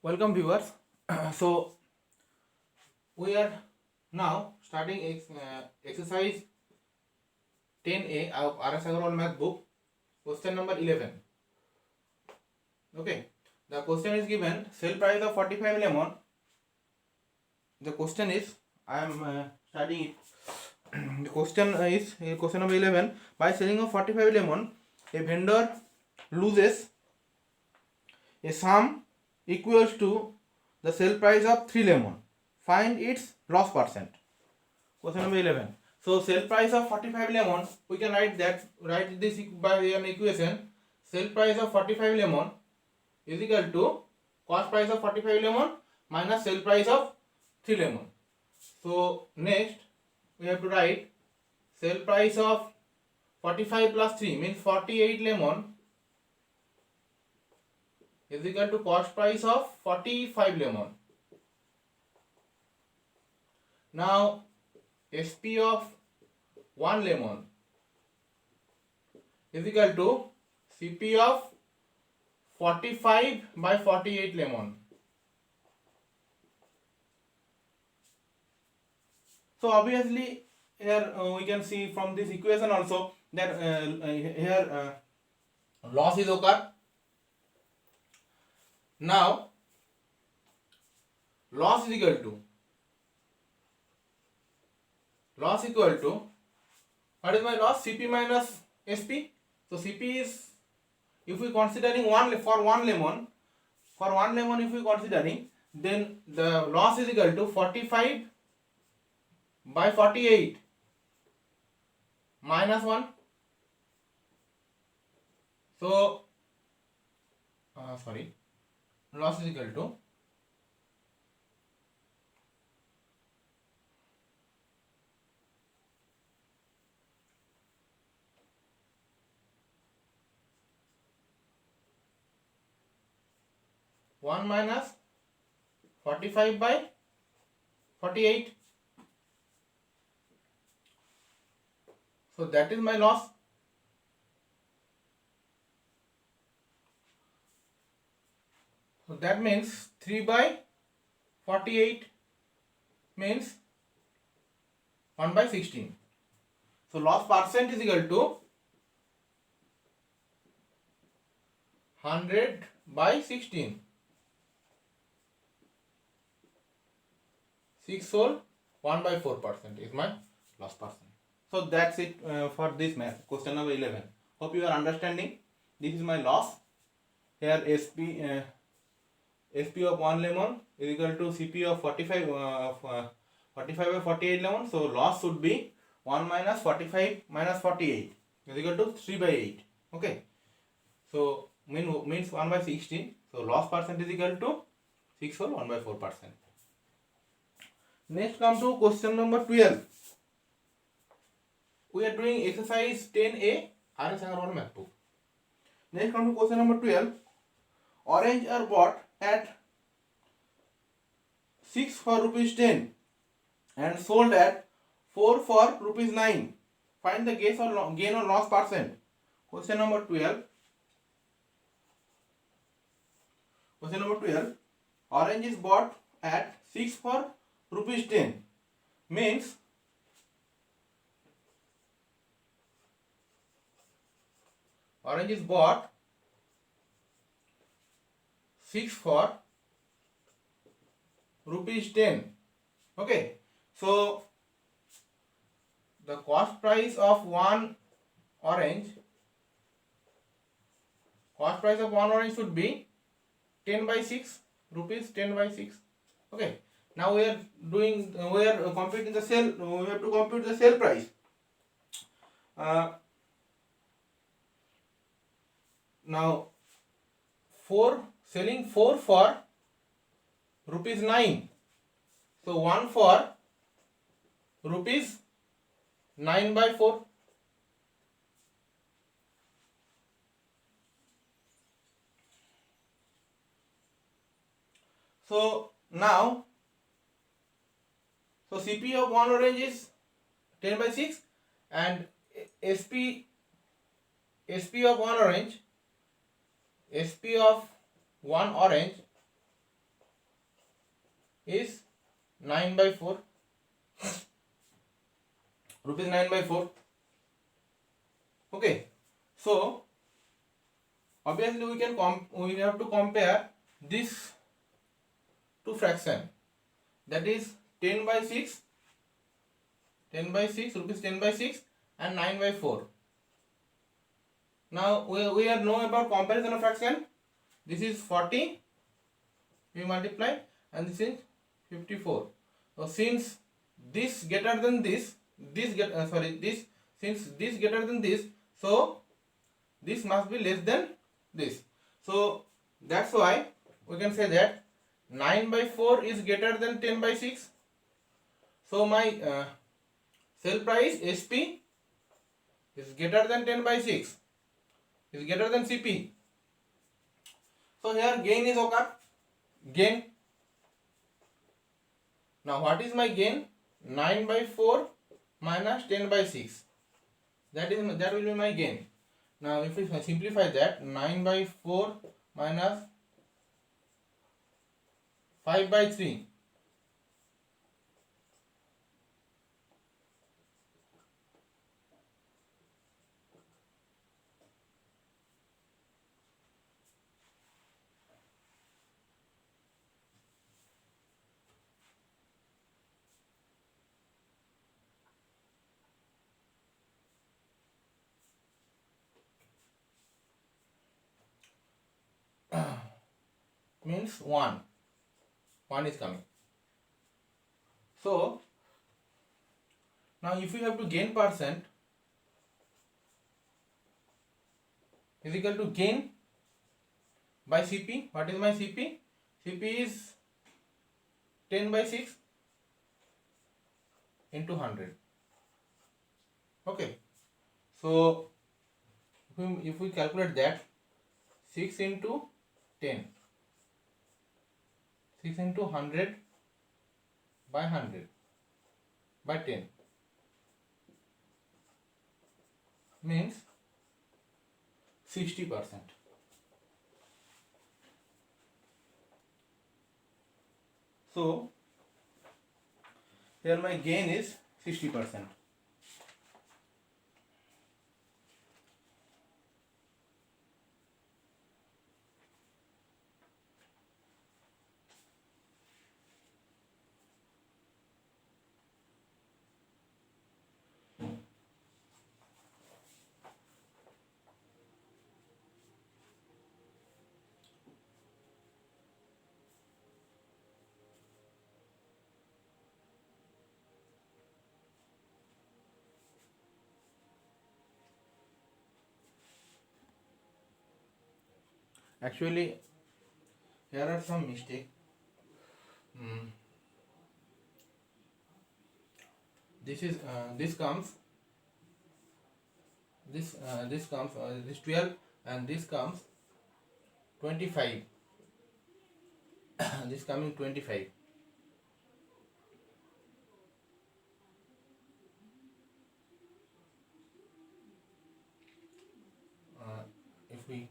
Welcome viewers. So we are now starting exercise 10A of RS Agarwal math book, question number 11. Okay, the question is given: sell price of 45 lemon. The question is, I am studying it. The question is question number 11. By selling of 45 lemon, a vendor loses a sum equals to the sell price of 3 lemon. Find its loss percent. Question number 11. So sell price of 45 lemon, we can write this by an equation. Sell price of 45 lemon is equal to cost price of 45 lemon minus sell price of 3 lemon. So next we have to write sell price of 45 plus 3 means 48 lemon is equal to cost price of 45 lemon. Now SP of 1 lemon is equal to CP of 45 by 48 lemon. So obviously here we can see from this equation also that here loss is occur. Now loss is equal to what is my loss? CP minus SP. So CP is, if we considering for one lemon if we considering, then the loss is equal to 45 by 48 minus 1. So loss is equal to 1 minus 45 by 48. So that is my loss. So that means 3 by 48 means 1 by 16. So loss percent is equal to 100 by 16. 6 whole 1 by 4% is my loss percent. So that's it for this math, question number 11. Hope you are understanding. This is my loss. Here SP of 1 lemon is equal to CP of 45 by 48 lemon. So loss should be 1 minus 45 minus 48 is equal to 3 by 8. Okay. So means 1 by 16. So loss percent is equal to 6 whole 1 by 4%. Next come to question number 12. We are doing exercise 10A RS Agarwal math book. Next come to question number 12. Orange are bought at 6 for rupees 10 and sold at 4 for rupees 9. Find the gain or loss percent. Question number 12. Question number 12. Orange is bought at 6 for rupees 10 means orange is bought 6 for rupees 10. Okay, so the cost price of one orange should be 10 by 6 rupees, 10 by 6. Okay, now we are computing the sale. We have to compute the sale price. Now selling 4 for rupees 9. So 1 for rupees 9 by 4. So now, so CP of one orange is 10 by 6 and SP of one orange is 9/4, rupees 9/4. Okay, so obviously we have to compare this two fraction, that is 10/6, rupees 10/6 and 9/4. Now we are know about comparison of fraction. This is 40, we multiply, and this is 54. So since this greater than this, since this greater than this, so this must be less than this. So that's why we can say that 9/4 is greater than 10/6. So my sale price SP is greater than 10/6, is greater than CP. So here gain is occur, gain. Now what is my gain? 9/4 minus 10/6. That will be my gain. Now if we simplify that, 9/4 minus 5/3. Means 1 is coming. So now if we have to gain percent, is equal to gain by CP. What is my CP? CP is 10/6 into 100. Okay, so if we calculate that, 6 into 10, 6 into 100 by 100 by 10 means 60%. So here my gain is 60%. Actually, here are some mistake. This is this comes this 12, and this comes 25. This coming 25. If we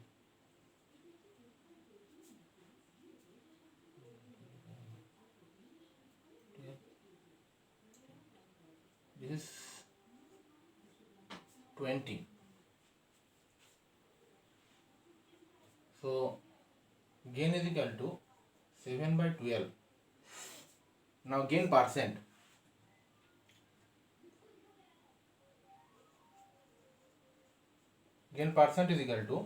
this is 20, so gain is equal to 7/12. Now gain percent, is equal to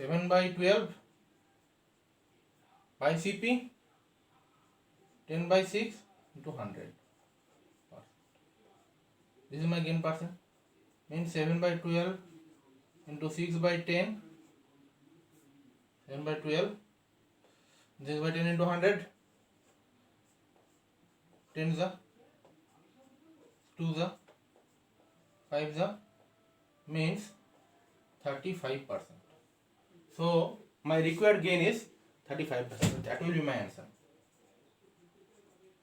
7/12 by CP, 10/6 into 100. This is my gain percent, means 7/12 into 6/10, 7/12, this by 10 into 100, 10 the 2 the 5 the, means 35%. So my required gain is 35%. That will be my answer.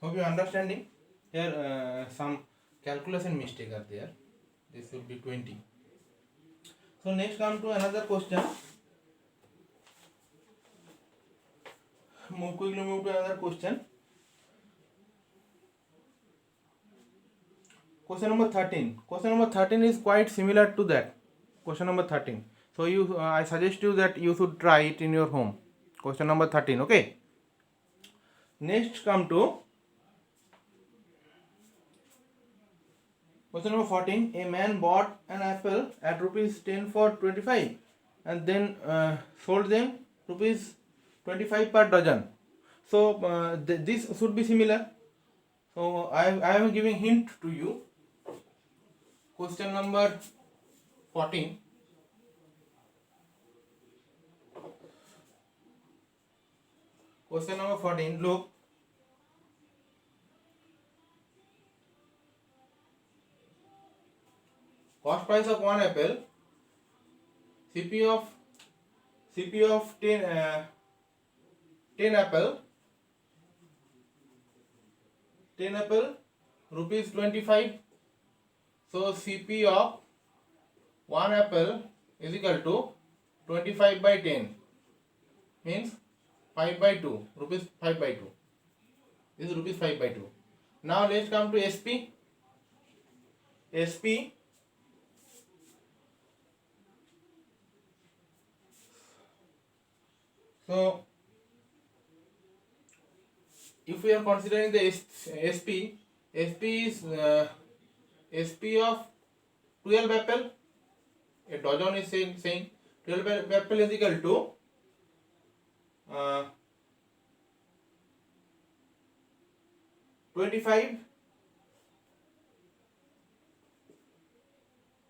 Hope you are understanding. Here some calculation mistake are there. This will be 20. So next come to another question. Move to another question. question number 13. Question number 13 is quite similar to that. Question number 13. So I suggest you that you should try it in your home. Question number 13. Okay. Next come to question number 14. A man bought an apple at rupees 10 for 25 and then sold them rupees 25 per dozen. So this should be similar. So I am giving hint to you. Question number 14. Question number 14. Look. Cost price of one apple. CP of 10 apple. 10 apple rupees 25. So CP of 1 apple is equal to 25 by 10 means 5 by 2 rupees 5 by 2. This is rupees 5 by 2. Now let's come to SP. SP so if we are considering the SP is SP of 12 apple. A dozen is saying 12 apple is equal to 25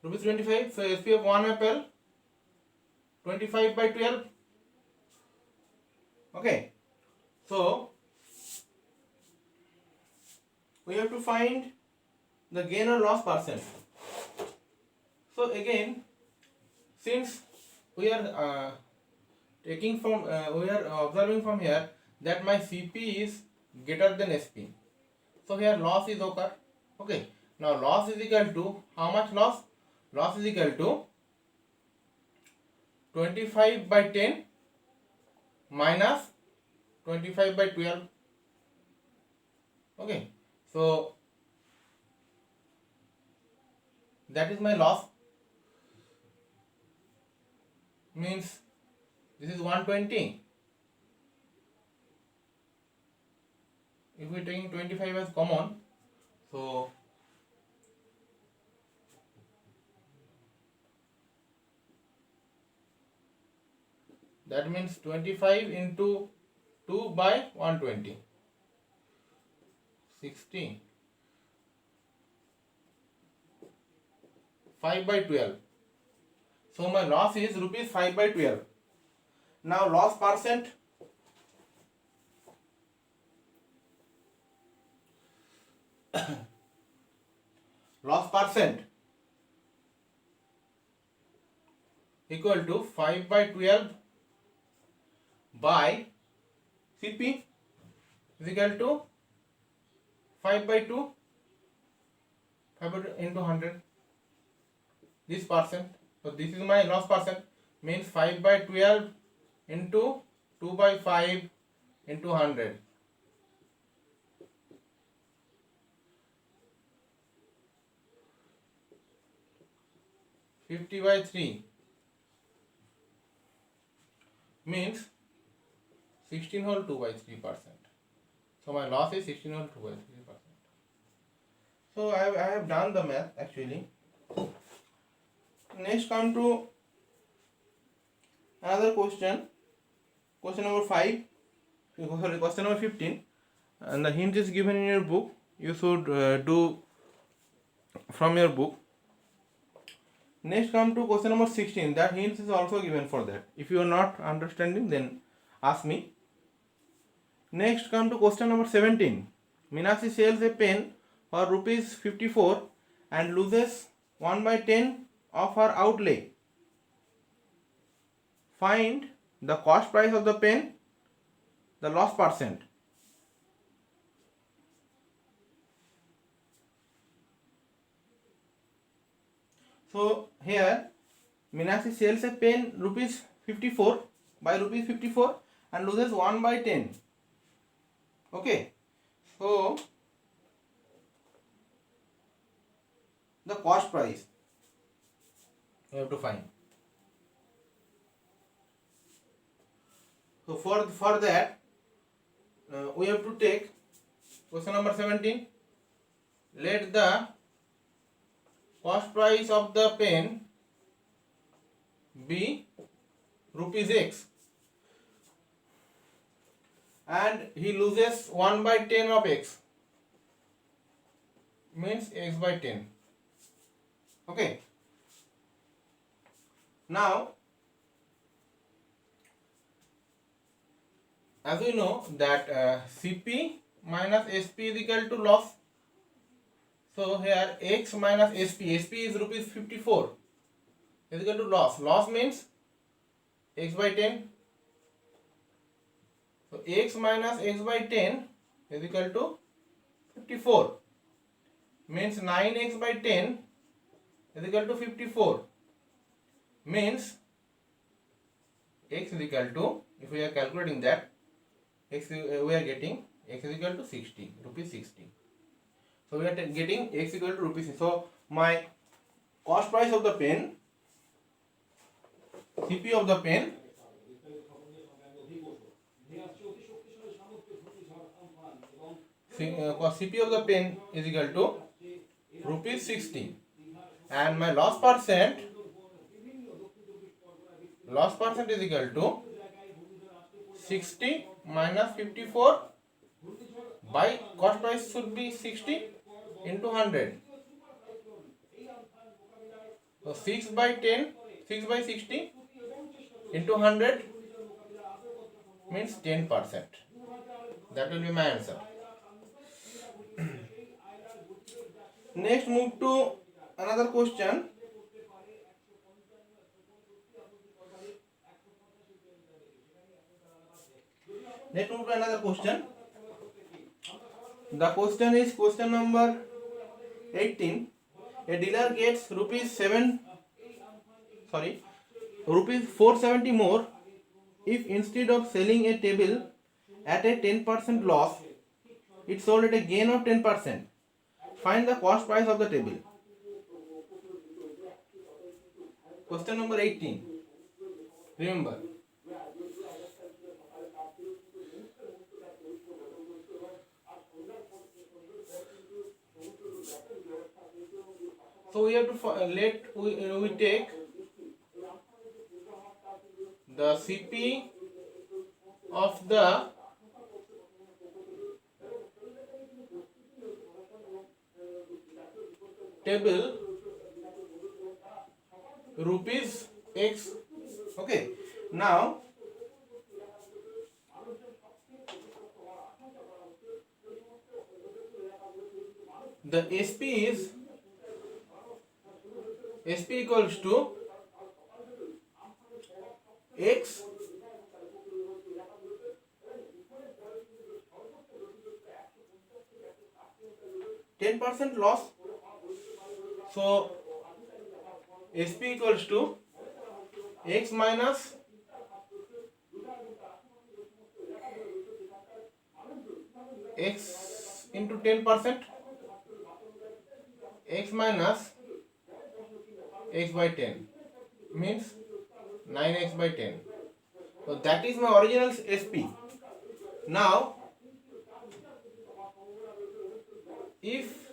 rupees 25. So SP of 1 apple 25 by 12. Okay. So we have to find the gain or loss percent. So again, since we are taking from we are observing from here that my CP is greater than SP. So here loss is occur. Okay. Now loss is equal to how much loss? Loss is equal to 25 by 10 minus 25 by 12. Okay. So that is my loss. Means this is 120. If we are taking 25 as common, so that means 25 into 2 by 120. 60. 5 by 12. So my loss is rupees 5 by 12. Now loss percent. Loss percent equal to 5 by 12 by CP is equal to 5 by 2, 5 by 2 into 100. This percent. So this is my loss percent. Means 5 by 12 into 2 by 5 into 100. 50 by 3 means 16 whole 2 by 3%. So my loss is 16 whole 2 by 3%. So I have done the math actually. Next come to another question. Question number 5. Sorry, question number 15. And the hint is given in your book. You should do from your book. Next come to question number 16. That hint is also given for that. If you are not understanding, then ask me. Next come to question number 17. Meenakshi sells a pen for rupees 54 and loses 1 by 10 of her outlay. Find the cost price of the pen, the loss percent. So here Meenakshi sells a pen rupees 54 by rupees 54 and loses 1 by 10. Okay. So the cost price. We have to find. So for that we have to take question number 17. Let the cost price of the pen be rupees X and he loses 1 by 10 of X, means X by 10. Okay. Now as we know that Cp minus Sp is equal to loss. So here X minus Sp, Sp is rupees 54 is equal to loss. Loss means X by 10. So X minus X by 10 is equal to 54, means 9X by 10 is equal to 54, means X is equal to, if we are calculating that, X we are getting X is equal to 60, rupees 60. So we are getting X equal to rupees 60. So my cost price of the pen, Cp of the pen, Cp of the pen is equal to rupees 60, and my loss percent is equal to 60 minus 54 by cost price should be 60 into 100. So 6 by 60 into 100 means 10%. That will be my answer. Next, move to another question. The question is question number 18. A dealer gets rupees 470 more if instead of selling a table at a 10% loss, it sold at a gain of 10%. Find the cost price of the table. Question number 18. Remember. So we have to we take the Cp of the table rupees X. Okay. Now the Sp equals to X %10 loss. So Sp equals to X minus X into 10%, X minus X by 10 means 9X by 10. So that is my original Sp. Now if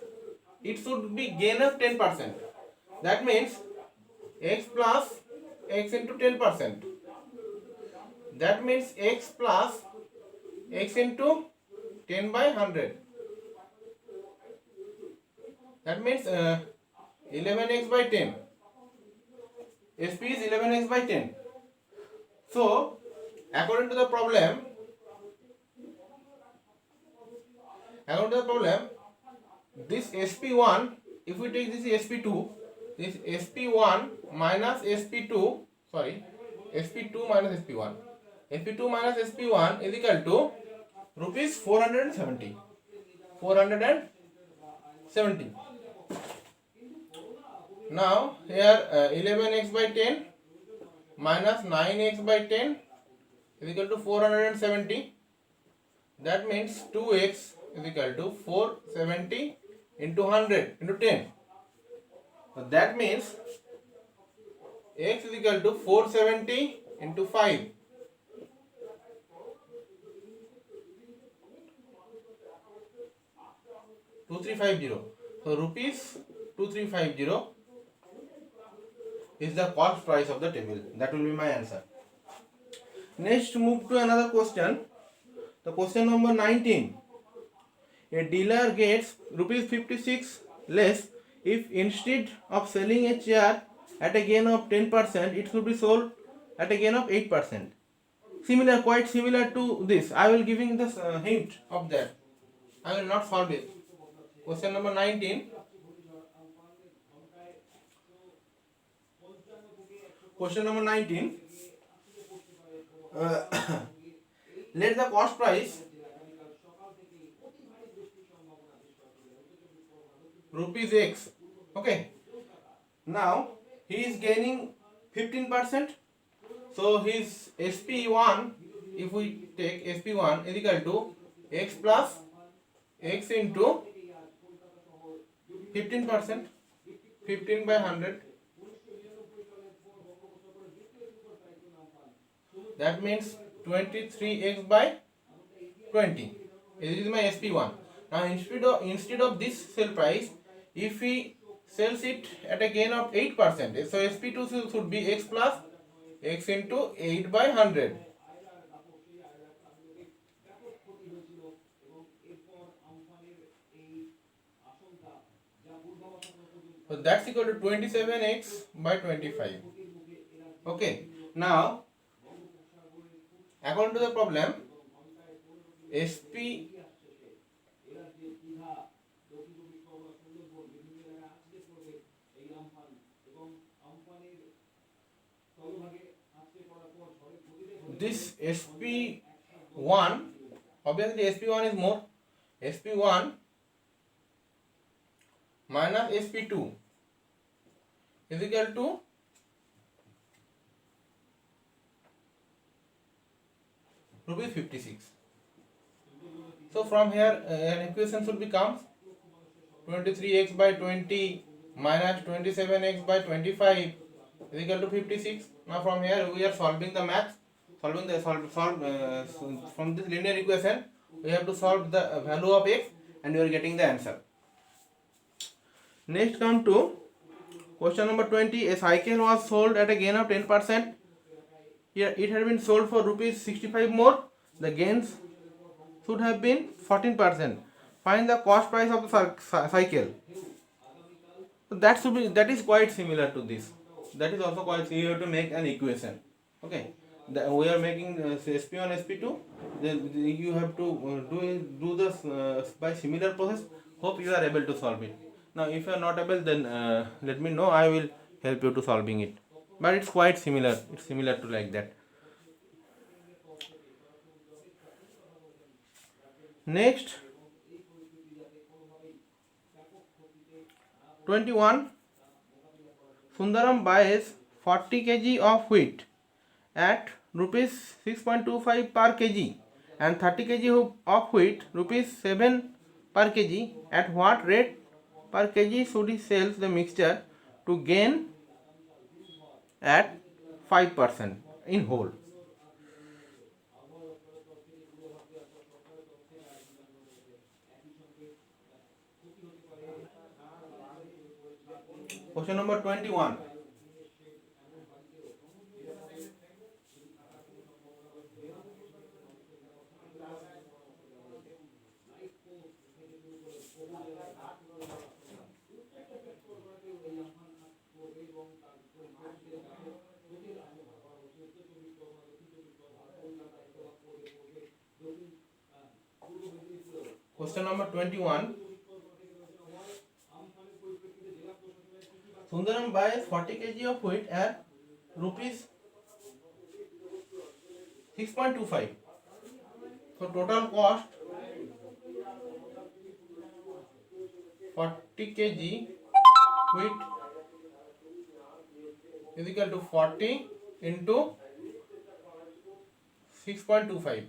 it should be gain of 10%, that means X plus X into 10%. That means X plus X into 10 by 100. That means 11X by 10. Sp is 11X by 10. So according to the problem, this Sp1, if we take this Sp2, this Sp1 minus Sp2, Sp2 minus Sp1. Sp2 minus Sp1 is equal to rupees 470. Now here 11X by 10 minus 9X by 10 is equal to 470. That means 2X is equal to 470 into 100 into 10. So that means x is equal to 470 into 5. 2350. So rupees 2350 is the cost price of the table. That will be my answer. Next, move to another question. The question number 19. A dealer gets rupees 56 less if instead of selling a chair at a gain of 10%, it should be sold at a gain of 8%. Similar, quite similar to this. I will giving this hint of that. I will not solve it. Question number 19. Question number 19. Let the cost price rupees X. Okay. Now he is gaining 15%. So his SP1, if we take SP1 is equal to X plus X into 15%, 15 by 100. That means 23x by 20. This is my SP1. Now instead of this sale price, if he sells it at a gain of 8%, so SP2 should be x plus x into 8 by 100. So that's equal to 27x by 25. Okay. Now, according to the problem, SP this SP1, obviously SP1 is more. SP1 minus SP2 is equal to rupees 56. So from here an equation should become 23x by 20 minus 27x by 25 is equal to 56. Now from here we are solving the math, from this linear equation we have to solve the value of x and we are getting the answer. Next come to question number 20. A cycle was sold at a gain of 10%. Here it had been sold for rupees 65 more. The gains should have been 14%. Find the cost price of the cycle. So that is quite similar to this. That is also quite. You have to make an equation. Okay. We are making SP1 SP2. Then you have to do this by similar process. Hope you are able to solve it. Now if you are not able, then let me know. I will help you to solving it. But it's quite similar. It's similar to like that. Next, 21. Sundaram buys 40 kg of wheat at rupees 6.25 per kg and 30 kg of wheat rupees 7 per kg. At what rate per kg should he sell the mixture to gain at 5% in whole? Question number 21. Question number 21. Sundaram buys 40 kg of wheat at rupees 6.25. So total cost 40 kg wheat is equal to 40 into 6.25.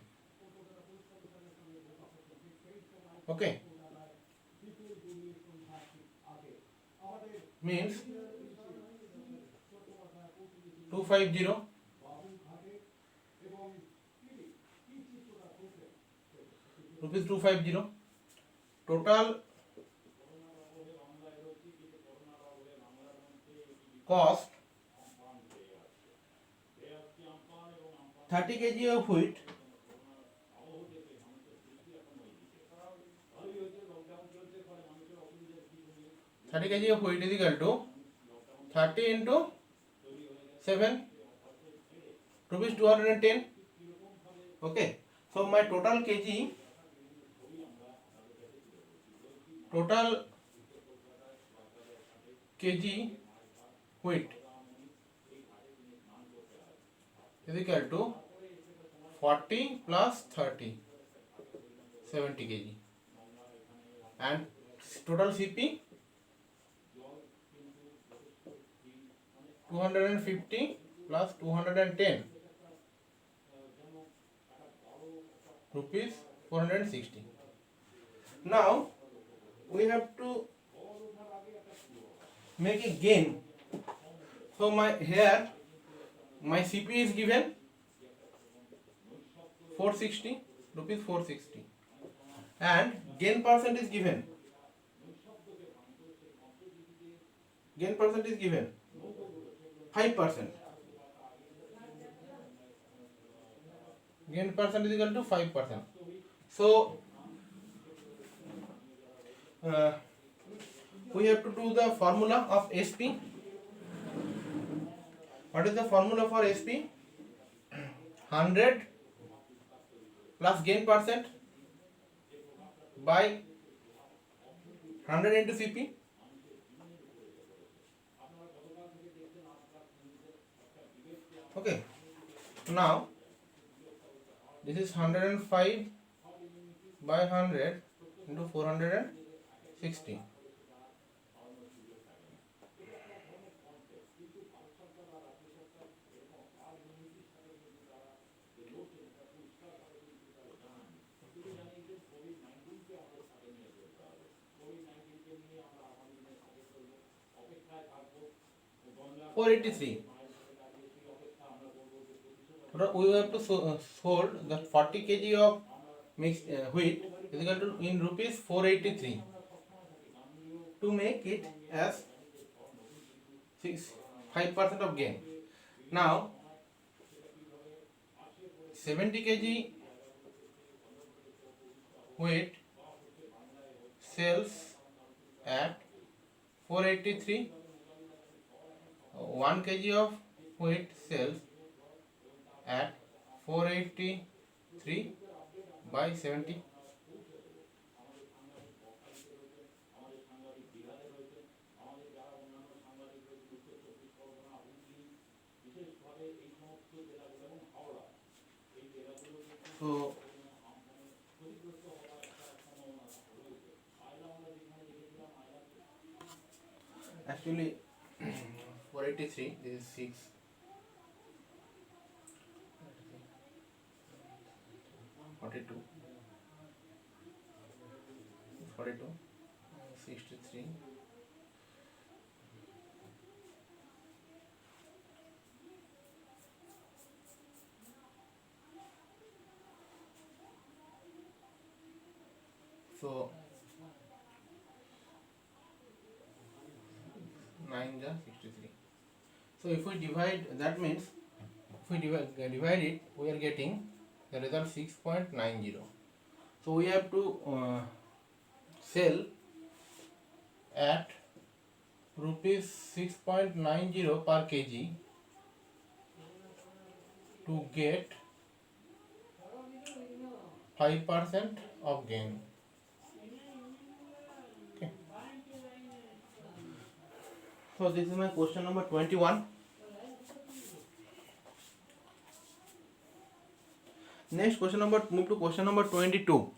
Okay. Means 250 rupees 250. Total cost 30 kg of wheat, 30 kg of wheat is equal to 30 into 7 rupees 210. Okay, so my total kg wheat is equal to 40 plus 30, 70 kg, and total CP 250 plus 210 rupees 460. Now we have to make a gain. So my CP is given 460 rupees 460, and gain percent is given. Gain percent is given 5%. Gain percent is equal to 5%. So we have to do the formula of SP. What is the formula for SP? 100 plus gain percent by 100 into CP. Okay, now this is 105 by 100 into 460. $483. We have to sold the 40 kg of mixed wheat is equal to in rupees 483 to make it as 5% of gain. Now 70 kg wheat sells at 483. 1 kg of wheat sells at 483 by 70. So actually 483, this is 6, 42, 63, so 9 is 63. So if we divide, that means if we divide it, we are getting the result 6.90. So we have to sell at rupees 6.90 per kg to get 5% of gain. Okay. So this is my question number 21. Next question move to question number 22.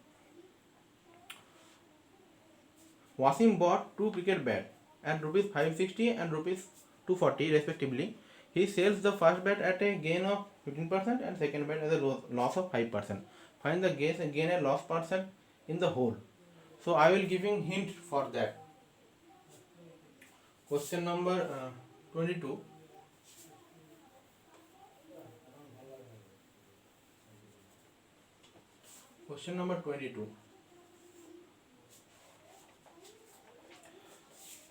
Wasim bought 2 cricket bats at rupees 560 and rupees 240 respectively. He sells the first bat at a gain of 15% and second bat at a loss of 5%. Find the gain and loss percent in the whole. So I will giving hint for that. Question number 22. Question number 22.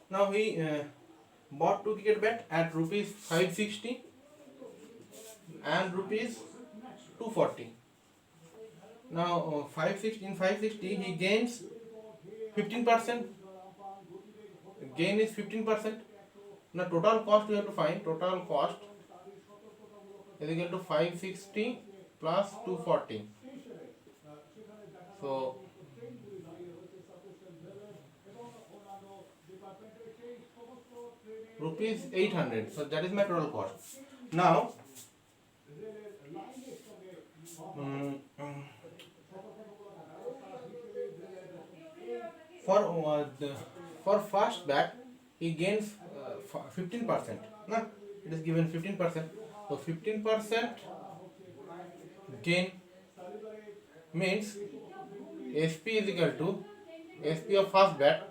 Now he bought 2 cricket bat at rupees 560 and rupees 240. Now 560 in 560 he gains 15%. Gain is 15%. Now total cost we have to find. Total cost is equal to 560 plus 240. So rupees 800. So that is my total cost. Now for first bat he gains 15%. No, it is given 15%. So 15% gain means SP is equal to SP of first bat.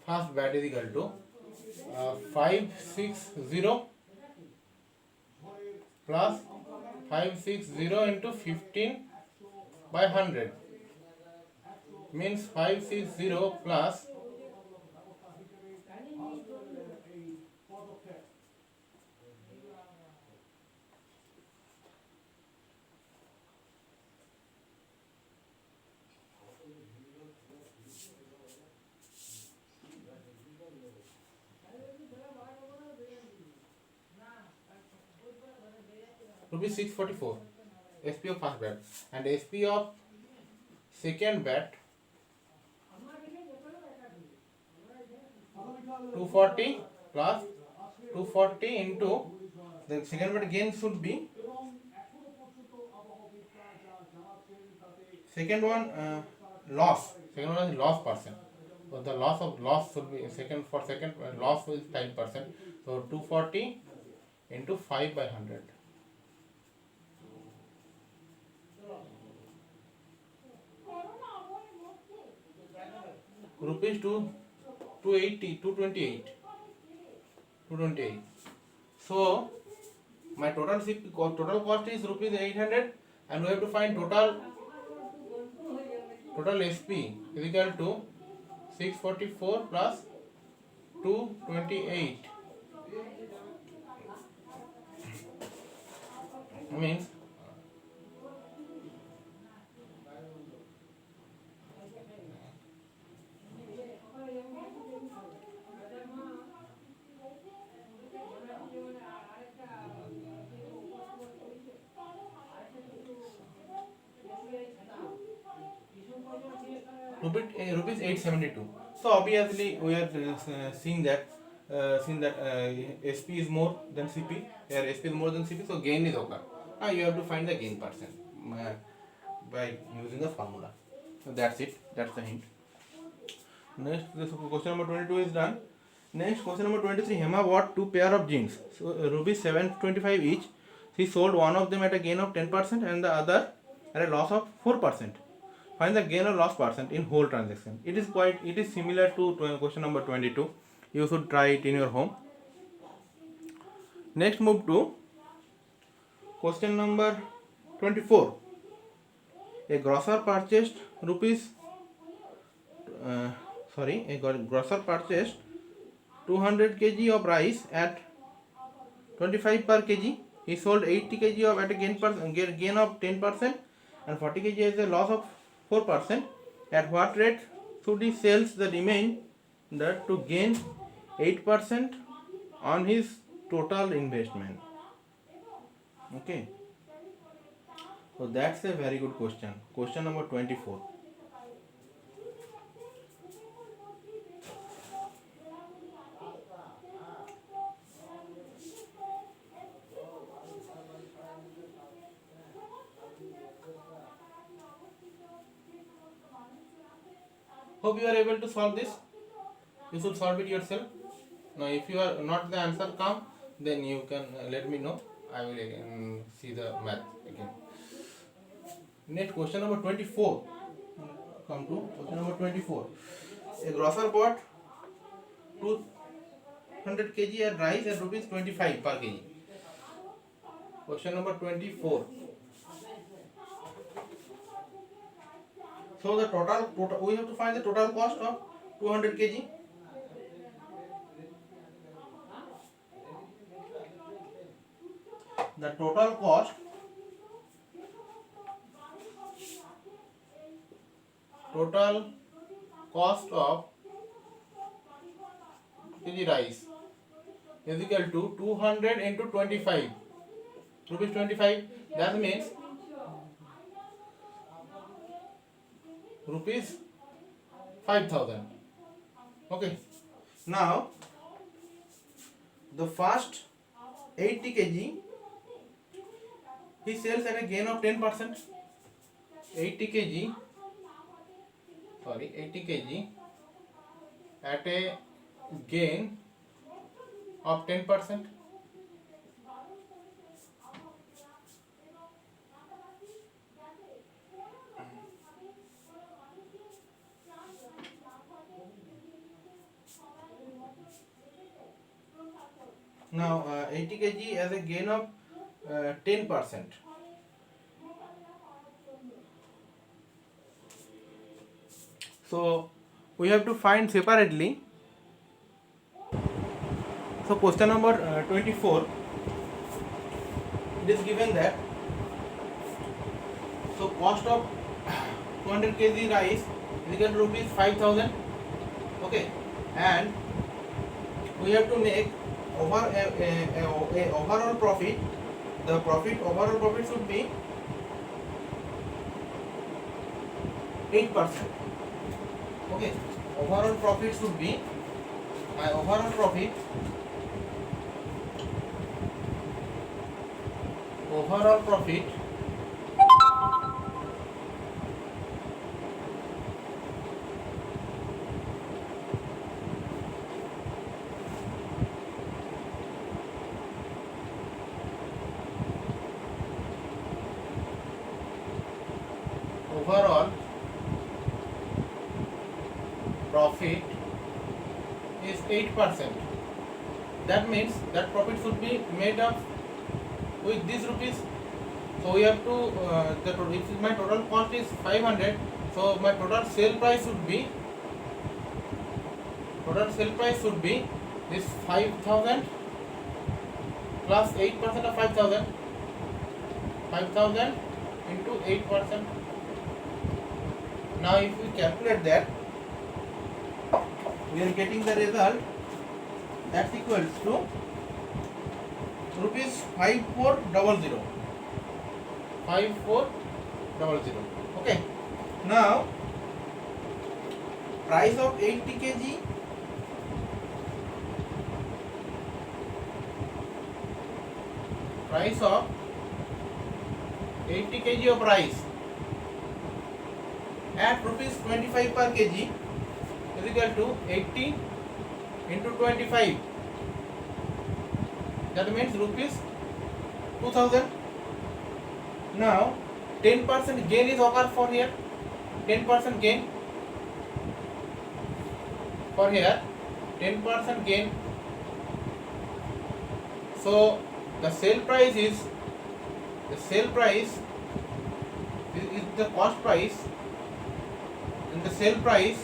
First bat is equal to 560 plus 560 into 15 by 100 means 560 plus 644 SP of first bat and SP of second bat 240 plus 240 into the second bat gain should be second one loss. Second one is loss percent. So the loss should be second loss is 10%. So 240 into 5 by 100. Rupees 228. So my total cost is rupees 800 and we have to find total SP is equal to 644 plus 228 means rupees 872. So obviously we are seeing that SP is more than CP. Here SP is more than CP, so gain is okay. Now you have to find the gain percent by using the formula. So that's it. That's the hint. Next, this question number 22 is done. Next, question number 23. Hema bought 2 pair of jeans. So rupees 725 each. She sold one of them at a gain of 10% and the other at a loss of 4%. Find the gain or loss percent in whole transaction. It is similar to question number 22. You should try it in your home. Next, move to question number 24. A grocer purchased grocer purchased 200 kg of rice at 25 per kg. He sold 80 kg of at a gain of 10% and 40 kg as a loss of 4%. At what rate should he sell the remainder to gain 8% on his total investment? Okay. So that's a very good question. Question number 24. Hope you are able to solve this. You should solve it yourself. Now if you are not the answer come, then you can let me know. I will see the math again. Next, question number 24. Come to question number 24. A grocer bought 200 kg of rice at rupees 25 per kg. Question number 24. So the total we have to find the total cost of 200 kg. The total cost of kg rice is equal to 200 into 25 rupees 25. That means rupees 5,000. Okay. Now the first 80 kg he sells at a gain of 10%. 80 kg at a gain of 10%. Now 80 kg as a gain of 10%. So we have to find separately. So question number 24, it is given that so cost of 200 kg rice is equal to rupees 5,000. Okay, and we have to make overall profit. The overall profit should be 8%. Okay, overall profit should be overall profit is 8%. That means that profit should be made up with these rupees. So we have to if my total cost is 500, so my total sale price should be this 5,000 plus 8% of 5,000 into 8%. Now if we calculate that, we are getting the result that's equals to rupees 5400. Okay. Now price of 80 kg of rice at rupees 25 per kg is equal to 80 into 25. That means rupees 2,000. Now 10% gain is occurred for here. 10% gain for here. 10% gain. So the sale price is the cost price, and the sale price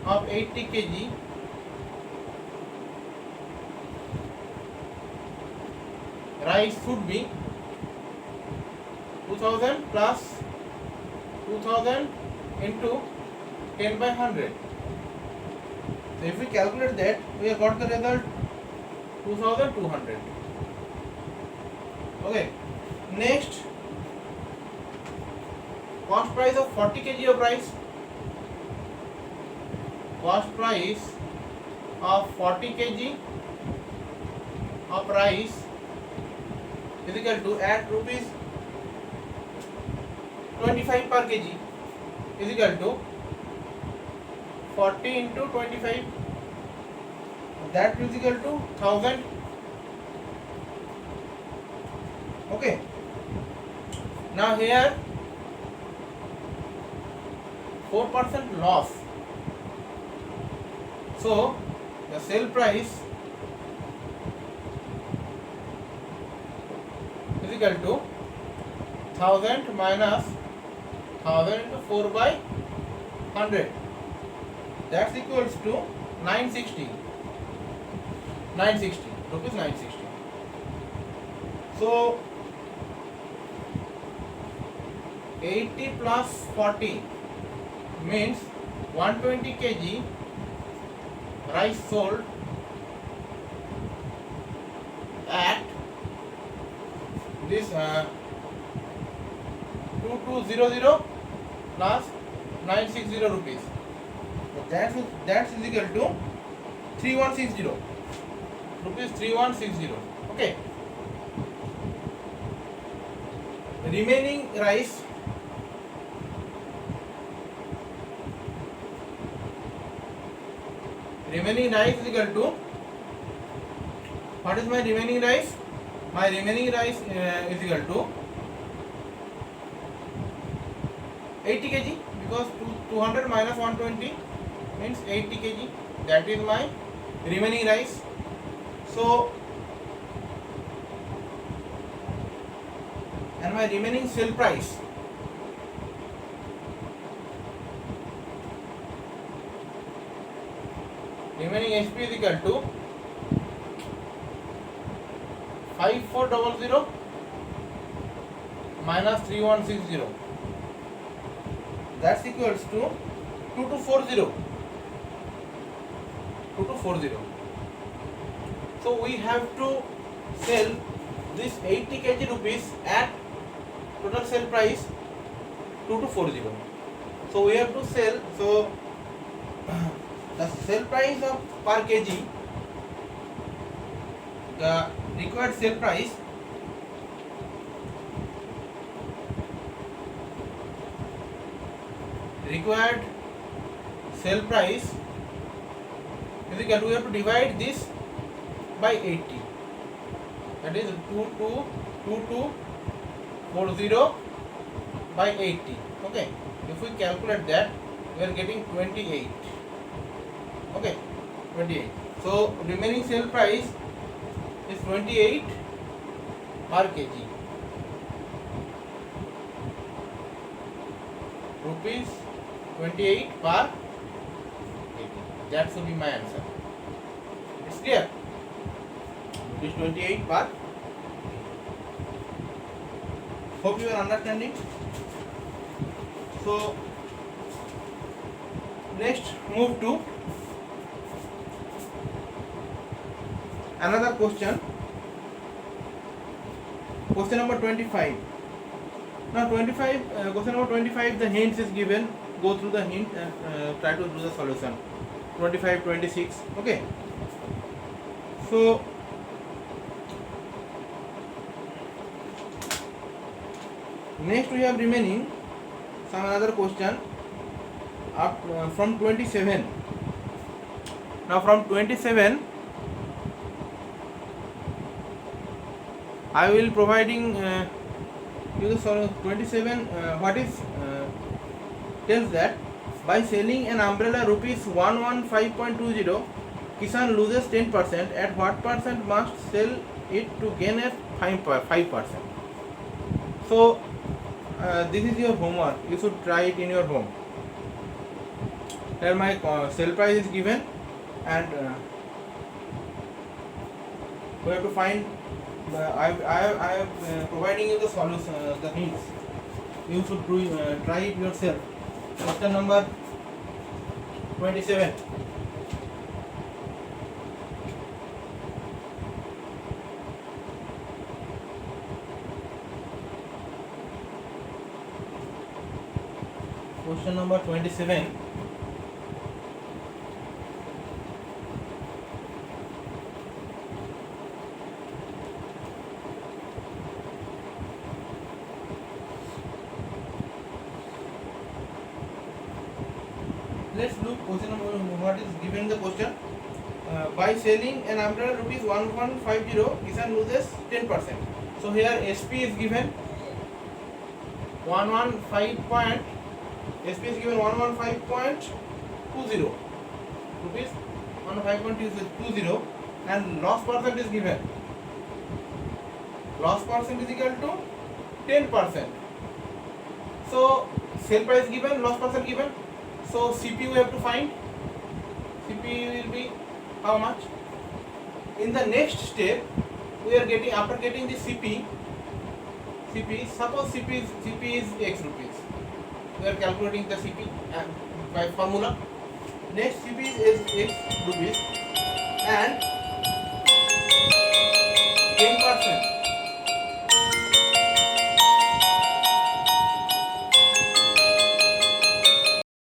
of 80 kg rice should be 2,000 plus 2,000 into 10 by 100. So if we calculate that, we have got the result 2,200. Okay. Next, cost price of 40 kg of rice. Cost price of 40 kg of rice is equal to at rupees 25 per kg is equal to 40 into 25. That is equal to 1,000. Okay. Now here 4% loss. So the sale price is equal to 1000 minus 1000 into 4 by 100. That's equals to 960. 960 rupees 960. So 80 plus 40 means 120 kg rice sold at this 2200 plus 960 rupees. So that's is equal to 3160 rupees 3160. Okay. Remaining rice is equal to, what is my remaining rice? My remaining rice is equal to 80 kg, because 200 minus 120 means 80 kg. That is my remaining rice. So, and my remaining sale price remaining HP is equal to 5400 minus 3160. That's equals to 2240. 2240. So we have to sell this 80 kg rupees at total sale price 2240. So we have to sell. So the sale price of per kg, the required sale price is equal to, we have to divide this by 80. That is 2240 by 80. Okay. If we calculate that, we are getting 28. Okay, 28. So remaining sale price is 28 per kg. Rupees 28 per kg. That should be my answer. It's clear? Rupees 28 per kg. Hope you are understanding. So next move to another question. Question number 25. Now 25, question number 25, the hints is given. Go through the hint and try to do the solution. 25, 26. Okay. So next we have remaining some another question up from 27. Now from 27, I will providing you the solution. 27 what is tells that by selling an umbrella rupees 115.20, Kisan loses 10%. At what percent must sell it to gain a 5%? So this is your homework. You should try it in your home. There my sale price is given, and we have to find. I am providing you the solution, the hints. You should do, try it yourself. Question number 27. Question number 27. Let's look question number, what is given the question. By selling an umbrella rupees 1150, Kisan loses 10%. So here SP is given 115. SP is given 115.20 rupees, 115.20, and loss percent is given. Loss percent is equal to 10%. So sale price given, loss percent given. So CP we have to find. CP will be how much? In the next step, we are getting, after getting the CP, suppose CP is X rupees. We are calculating the CP by formula. Next CP is X rupees and 10%.